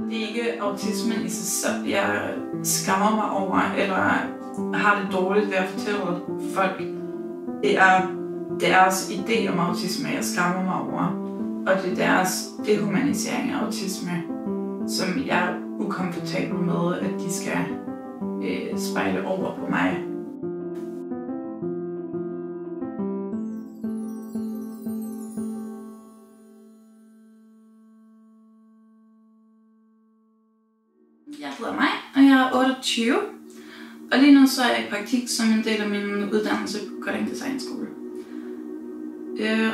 Det er ikke autismen i sig selv, jeg skammer mig over, eller har det dårligt ved at fortælle folk. Det er deres idé om autisme, jeg skammer mig over. Og det er deres dehumanisering af autisme, som jeg er ukomfortabel med, at de skal spejle over på mig. Jeg hedder Maj, og jeg er 28. Og lige nu så er jeg i praktik som en del af min uddannelse på Kolding Design Skole.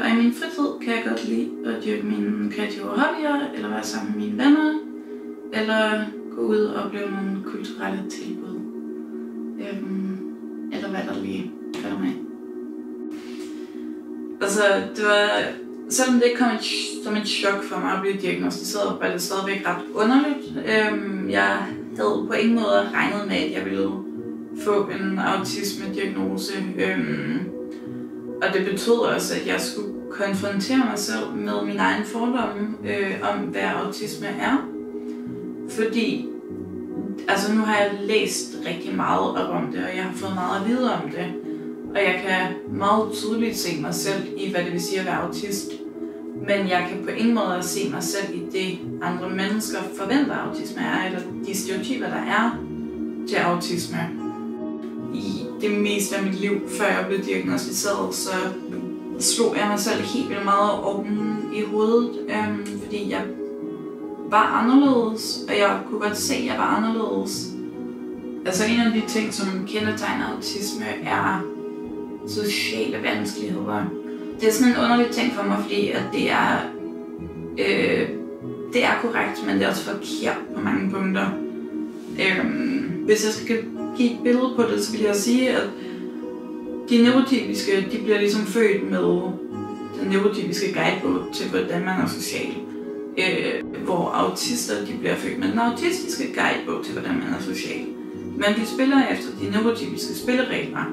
Og i min fritid kan jeg godt lide at dyrke mine kreative hobbyer, eller være sammen med mine venner, eller gå ud og opleve nogle kulturelle tilbud. Eller hvad der lige falder mig. Altså, det var, selvom det ikke kom som et chok for mig at blive diagnosticeret, var det stadigvæk ret underligt. Jeg havde på ingen måde regnet med, at jeg ville få en autisme-diagnose. Og det betød også, at jeg skulle konfrontere mig selv med min egen fordomme om, hvad autisme er. Fordi altså nu har jeg læst rigtig meget om det, og jeg har fået meget at vide om det. Og jeg kan meget tydeligt se mig selv i, hvad det vil sige at være autist. Men jeg kan på ingen måde se mig selv i det, andre mennesker forventer autisme er, eller de stereotyper, der er til autisme. I det meste af mit liv, før jeg blev diagnosticeret, så slog jeg mig selv helt vildt meget åben i hovedet, fordi jeg var anderledes, og jeg kunne godt se, at jeg var anderledes. Altså en af de ting, som kendetegner autisme, er sociale vanskeligheder. Det er sådan en underlig ting for mig, fordi at det er korrekt, men det er også forkert på mange punkter. Hvis jeg skal give et billede på det, så vil jeg sige, at de neurotypiske, de bliver ligesom født med den neurotypiske guidebog til, hvordan man er social. Hvor autister, de bliver født med den autistiske guidebog til, hvordan man er social. Men de spiller efter de neurotypiske spilleregler,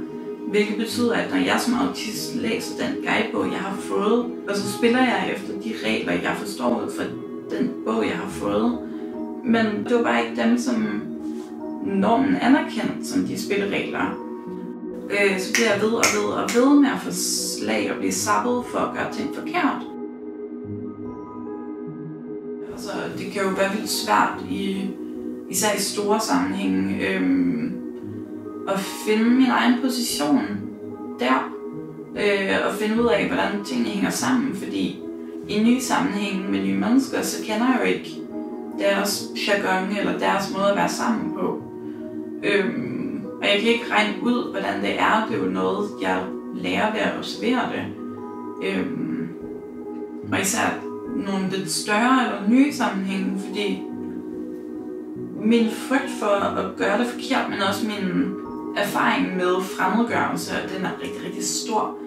hvilket betyder, at når jeg som autist læser den guidebog, jeg har fået, og så spiller jeg efter de regler, jeg forstår ud fra den bog, jeg har fået. Men det var bare ikke dem, som normen anerkendt som de spilleregler. Så bliver jeg ved med at få slag og blive sappet for at gøre ting forkert. Altså, det kan jo være vildt svært, især i store sammenhænge, at finde min egen position der. Og finde ud af, hvordan tingene hænger sammen, fordi i nye sammenhænge med nye mennesker, så kender jeg jo ikke deres jargon eller deres måde at være sammen på. Og jeg kan ikke regne ud, hvordan det er. Det er jo noget, jeg lærer ved at observere det. Og især nogle lidt større eller nye sammenhænge, fordi min frygt for at gøre det forkert, men også min erfaring med fremmedgørelse, den er rigtig, rigtig stor,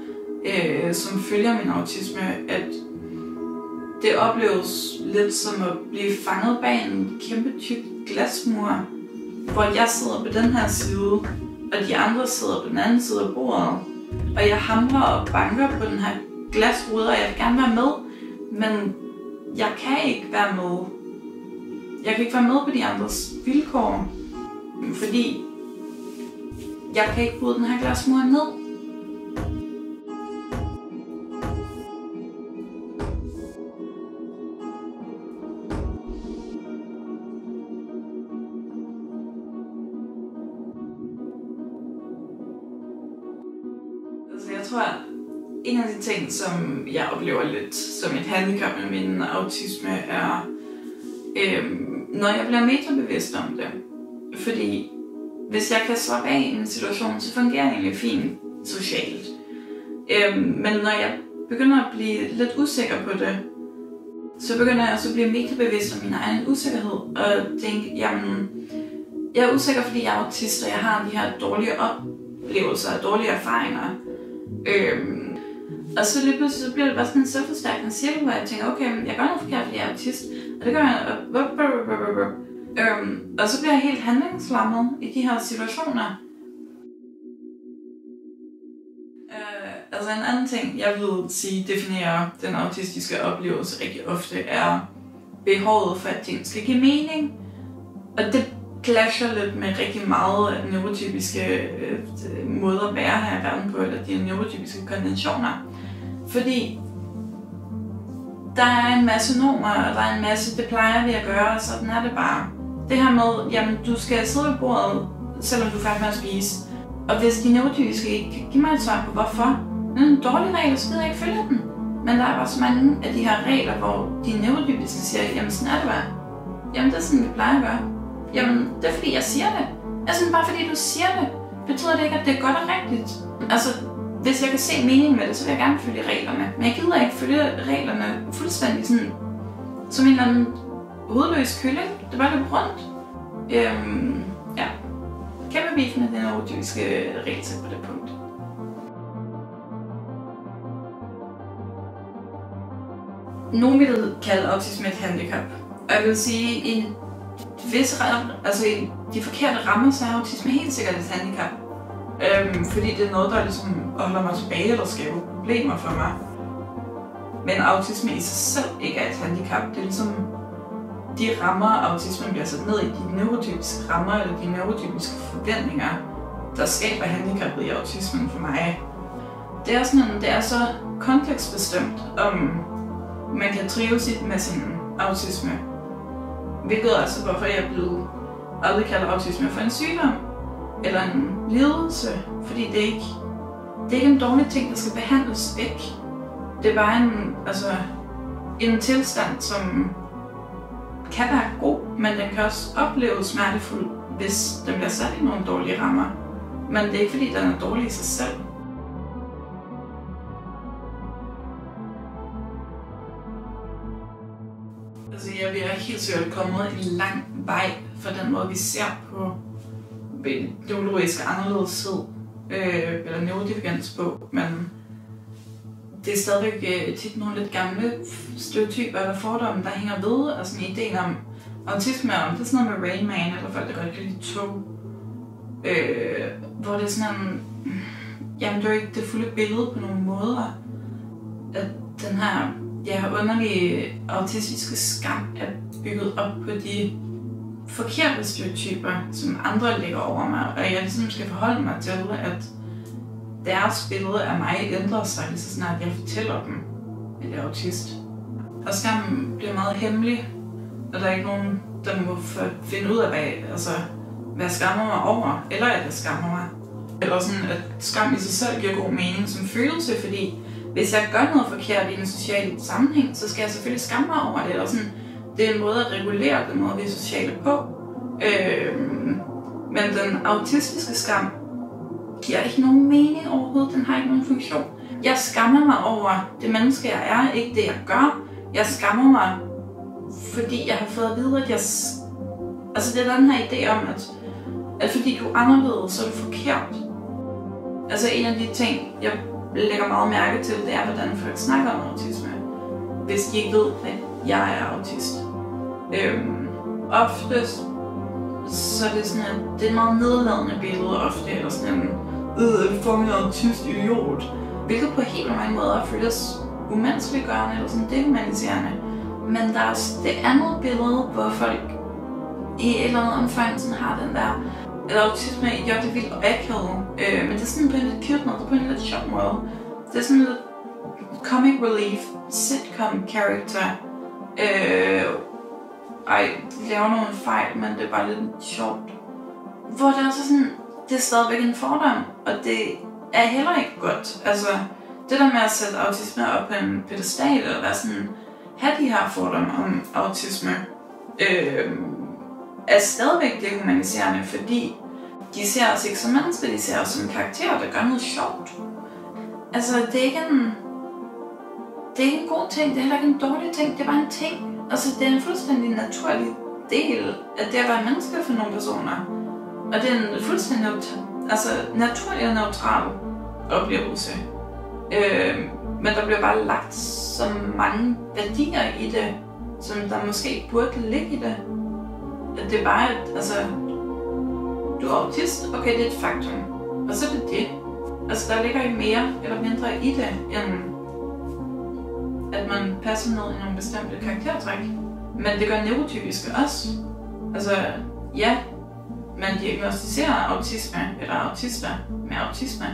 som følger min autisme, at det opleves lidt som at blive fanget bag en kæmpe tyk glasmur, hvor jeg sidder på den her side, og de andre sidder på den anden side af bordet. Og jeg hamrer og banker på den her glasrude, og jeg vil gerne være med, men jeg kan ikke være med. Jeg kan ikke være med på de andres vilkår, fordi jeg kan ikke bryde den her glasmur ned. Jeg tror, at en af de ting, som jeg oplever lidt som et handicap med min autisme, er, når jeg bliver metabevidst om det. Fordi hvis jeg kan slappe af i en situation, så fungerer det egentlig fint socialt. Men når jeg begynder at blive lidt usikker på det, så begynder jeg også at blive metabevidst om min egen usikkerhed. Og tænke, jamen, jeg er usikker, fordi jeg er autist, og jeg har de her dårlige oplevelser og dårlige erfaringer. Og så lige pludselig så bliver det bare sådan en selvforstærkende cirkel, hvor jeg tænker, okay, jeg gør noget forkert, fordi jeg er autist. Og det gør jeg, og så bliver jeg helt handlingslammet i de her situationer. Altså Altså en anden ting, jeg vil sige definerer den autistiske oplevelse rigtig ofte, er behovet for, at ting skal give mening. Og det clasher lidt med rigtig meget af neurotypiske måder at være her i verden på, eller de neurotypiske konventioner. Fordi der er en masse normer, og der er en masse, det plejer vi at gøre, og sådan er det bare. Det her med, jamen du skal sidde ved bordet, selvom du er færdig med at spise. Og hvis de neurotypiske ikke kan give mig et svar på hvorfor, det er en dårlig regel, så gider jeg ikke følge den. Men der er bare så mange af de her regler, hvor de neurotypiske siger, jamen sådan er det bare. Jamen det er sådan, vi plejer at gøre. Jamen det er fordi, jeg siger det. Altså bare fordi du siger det, betyder det ikke, at det er godt og rigtigt. Altså, hvis jeg kan se mening med det, så vil jeg gerne følge reglerne. Men jeg gider ikke følge reglerne fuldstændig sådan, som en eller anden hovedløs kylling. Det var lidt rundt. Ja. Kæmpe beef med den neurotypiske regelsæt på det punkt. Nogle vil kalde autisme et handicap. Og jeg vil sige, i de forkerte rammer, så er autisme helt sikkert et handicap. Fordi det er noget, der ligesom holder mig tilbage eller skaber problemer for mig. Men autisme i sig selv ikke er et handicap. Det er ligesom de rammer, autismen bliver sat ned i, de neurotypiske rammer eller de neurotypiske forventninger, der skaber handicappet i autismen for mig. Det er så kontekstbestemt, om man kan trives med sin autisme. Hvilket er altså, hvorfor jeg er blevet aldrig kaldt autisme for en sygdom eller en lidelse, fordi det er ikke en dårlig ting, der skal behandles væk. Det er bare en tilstand, som kan være god, men den kan også opleves smertefuld, hvis den bliver sat i nogle dårlige rammer. Men det er ikke fordi, den er dårlig i sig selv. Altså, vi er helt sikkert kommet en lang vej fra den måde, vi ser på neurologisk anderledeshed eller neurodivergens på, men det er stadigvæk tit nogle lidt gamle stereotyper eller fordomme, der hænger ved, og sådan ideen om autisme, om det er sådan noget med Rain Man, eller folk, der godt kan lide tog, hvor det er sådan en, jamen det er ikke det fulde billede på nogle måder, at den her underlige autistiske skam er bygget op på de forkerte stereotyper, som andre lægger over mig, og jeg ligesom skal forholde mig til, at deres billede af mig ændrer sig lige så snart jeg fortæller dem, at jeg er autist. Og skammen bliver meget hemmelig, og der er ikke nogen, der må finde ud af, hvad jeg skammer mig over, eller at jeg skammer mig. Eller sådan, at skam i sig selv giver god mening som følelse, fordi hvis jeg gør noget forkert i en social sammenhæng, så skal jeg selvfølgelig skamme mig over det. Eller sådan, det er en måde at regulere den måde, vi er sociale på. Men den autistiske skam giver ikke nogen mening overhovedet. Den har ikke nogen funktion. Jeg skammer mig over det menneske, jeg er, ikke det, jeg gør. Jeg skammer mig, fordi jeg har fået at vide, at altså det er den her idé om, at fordi du er anderledes, så er du forkert. Altså en af de ting, jeg lægger meget mærke til, det er, hvordan folk snakker om autisme, hvis de ikke ved, at jeg er autist. Oftest så er det sådan, at det er et meget nedladende billede ofte, eller sådan en for en autist idiot, hvilket på helt mange måder føles umenneskeliggørende eller sådan dehumaniserende. Men der er det andet billede, hvor folk i et eller andet omfang sådan har den der, eller autisme, ja, det er vildt akavet, men det er sådan på en lidt cute måde, på en lidt sjov måde. Det er sådan lidt comic relief, sitcom character. De laver nogle fejl, men det er bare lidt sjovt. Hvor det er altså sådan, det er stadigvæk en fordom, og det er heller ikke godt. Altså, det der med at sætte autisme op på en pedestal, eller være sådan, have de her fordomme om autisme, er stadigvæk dehumaniserende, fordi de ser os ikke som mennesker, de ser os som karakterer, der gør noget sjovt. Altså, det er ikke en god ting, det er heller ikke en dårlig ting, det er bare en ting. Altså, det er en fuldstændig naturlig del af det at være menneske for nogle personer. Og det er en fuldstændig naturlig og neutral oplevelse. Men der bliver bare lagt så mange værdier i det, som der måske burde ligge i det. At det er bare, du er autist, okay, det er et faktum. Og så er det det. Altså, der ligger ikke mere eller mindre i det, end at man passer ned i nogle bestemte karaktertræk. Men det gør neurotypiske også. Altså, ja, man diagnostiserer autisme eller autister med autisme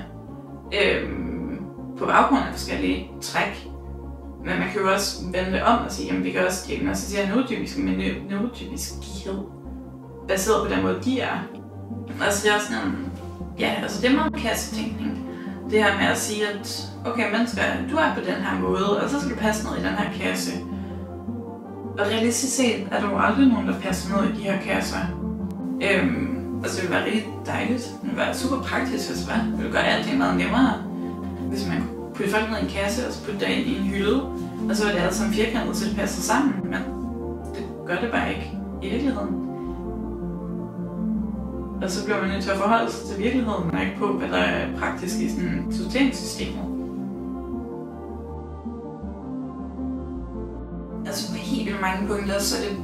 på baggrund af forskellige træk. Men man kan jo også vende det om og sige, at vi kan også diagnostisere neurotypiske med neurotypiskhed, baseret på den måde, de er. Altså, det er sådan en, ja, altså det er meget kassetænkning. Det her med at sige, at okay, mennesker, du er på den her måde, og så skal du passe ned i den her kasse. Og realistisk set er der jo aldrig nogen, der passer ned i de her kasser. Altså det ville være rigtig dejligt. Det ville være super praktisk, hvis det var. Det ville gøre alting meget nemmere. Hvis man kunne putte folk ned i en kasse, og så putte det ind i en hylde, og så var det alt sammen firkantet, så det passer sammen. Men det gør det bare ikke i virkeligheden. Og så bliver man nødt til at forholde sig til virkeligheden, og ikke på, hvad der er praktisk i sådan sorteringssystemet. Altså på helt vildt mange punkter, så er det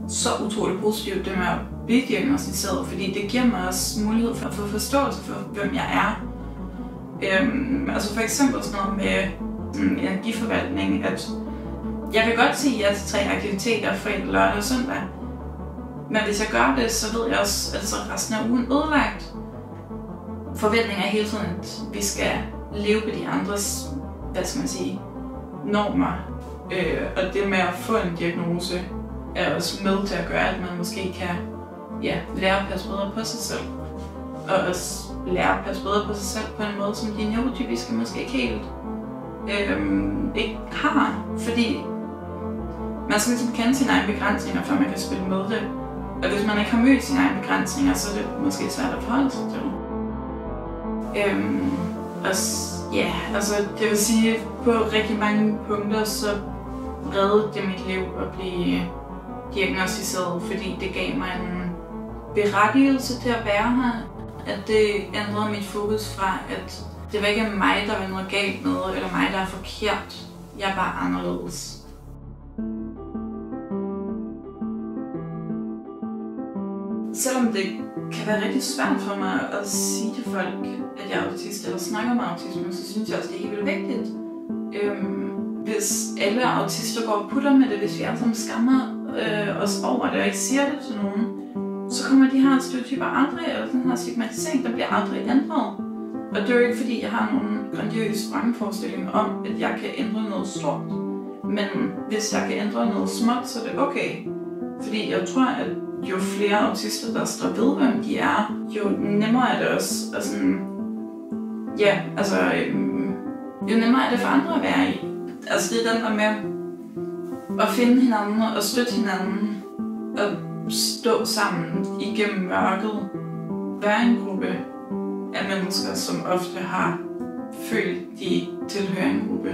så utroligt positivt, det med at blive diagnosticeret, fordi det giver mig også mulighed for at få forståelse for, hvem jeg er. Altså for eksempel sådan noget med energiforvaltning, at jeg kan godt sige ja til 3 aktiviteter fredag, lørdag og søndag. Men hvis jeg gør det, så ved jeg også, at så resten af ugen ødelagt. Forventninger er hele tiden, at vi skal leve på de andres, hvad skal man sige, normer. Og det med at få en diagnose er også med til at gøre, at man måske kan lære at passe bedre på sig selv. Og også lære at passe bedre på sig selv på en måde, som de neurotypiske måske ikke helt ikke har. Fordi man skal ligesom kende sine egne begrænsninger, før man kan spille med det. Og hvis man ikke har mødt sine egne begrænsninger, så er det måske svært at forholde sig til. Altså det vil sige, på rigtig mange punkter, så reddede det mit liv at blive diagnosticeret, fordi det gav mig en berettigelse til at være her. At det ændrede mit fokus fra, at det var ikke mig, der var noget galt med, eller mig, der er forkert. Jeg er bare anderledes. Selvom det kan være rigtig svært for mig at sige til folk, at jeg er autist, eller snakker om autisme, så synes jeg også, det er helt vildt vigtigt. Hvis alle autister går og putter med det, hvis vi alle sammen skammer os over det, og ikke siger det til nogen, så kommer de her stereotyper aldrig, eller den her stigmatisering, der bliver aldrig ændret. Og det er jo ikke fordi, jeg har nogen grandiøse vrangforestillinger om, at jeg kan ændre noget stort. Men hvis jeg kan ændre noget småt, så er det okay. Fordi jeg tror, at jo flere autister, der står ved, hvem de er, jo nemmere er det også. Og sådan, jo nemmere er det for andre at være i. Altså det er den der med at finde hinanden og støtte hinanden og stå sammen igennem mørket. Være en gruppe af mennesker, som ofte har følt, de tilhører en gruppe.